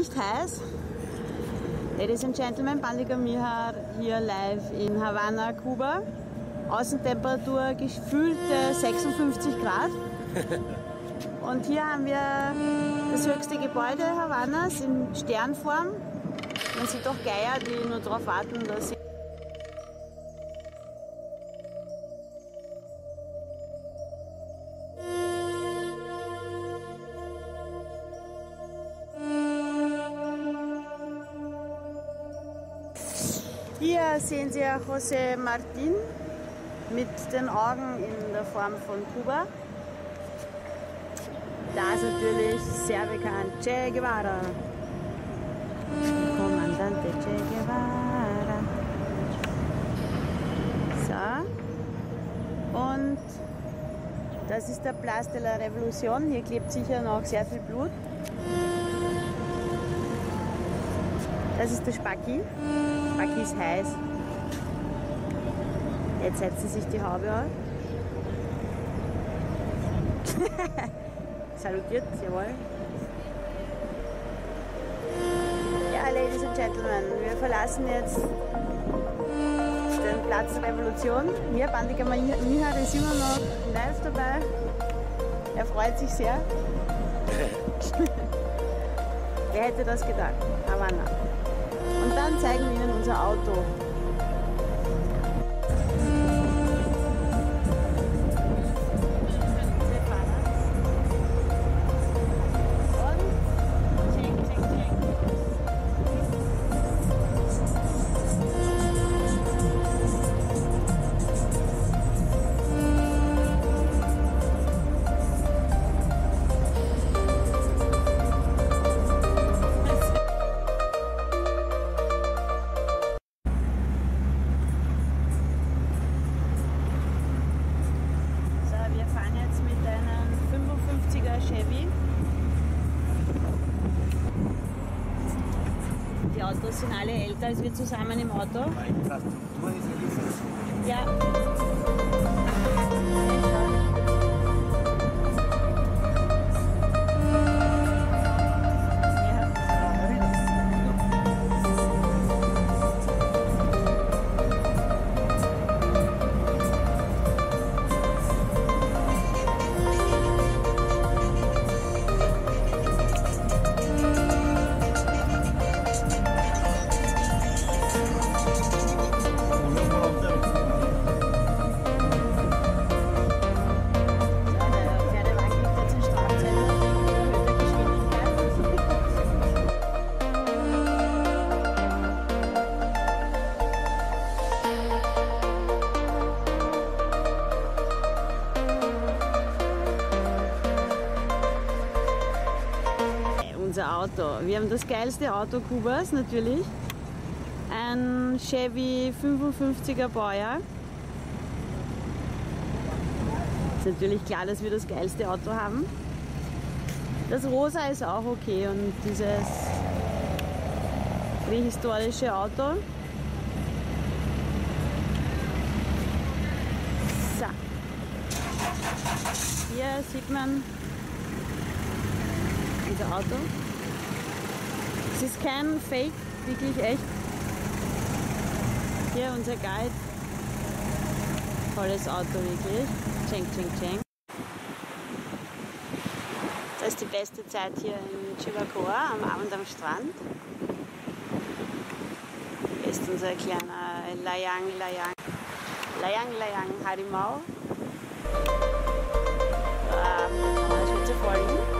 Nicht heiß. Ladies and Gentlemen, pandeka.com hier live in Havana, Kuba. Außentemperatur gefühlte 56 Grad. Und hier haben wir das höchste Gebäude Havanas in Sternform. Man sieht auch Geier, die nur darauf warten, dass sie... Hier sehen Sie José Martí mit den Augen in der Form von Kuba. Da ist natürlich sehr bekannt Che Guevara. Kommandante Che Guevara. So. Und das ist der Plaza de la Revolución. Hier klebt sicher noch sehr viel Blut. Das ist der Spacki. Spacki ist heiß. Jetzt setzt sie sich die Haube auf. Salutiert, jawohl. Ja, Ladies and Gentlemen, wir verlassen jetzt den Platz der Revolution. Hier, pandeka.com ist immer noch live dabei. Er freut sich sehr. Wer hätte das gedacht? Havana. Und dann zeigen wir Ihnen unser Auto. Die Autos sind alle älter als wir zusammen im Auto. Ja. Unser Auto. Wir haben das geilste Auto Kubas natürlich. Ein Chevy 55er Baujahr. Ist natürlich klar, dass wir das geilste Auto haben. Das Rosa ist auch okay und dieses prähistorische Auto. So. Hier sieht man unser Auto. Es ist kein Fake, wirklich echt. Hier unser Guide. Tolles Auto, wirklich. Cheng, cheng, cheng. Das ist die beste Zeit hier in Jibacoa, am Abend am Strand. Hier ist unser kleiner Layang Harimau. Schön zu folgen.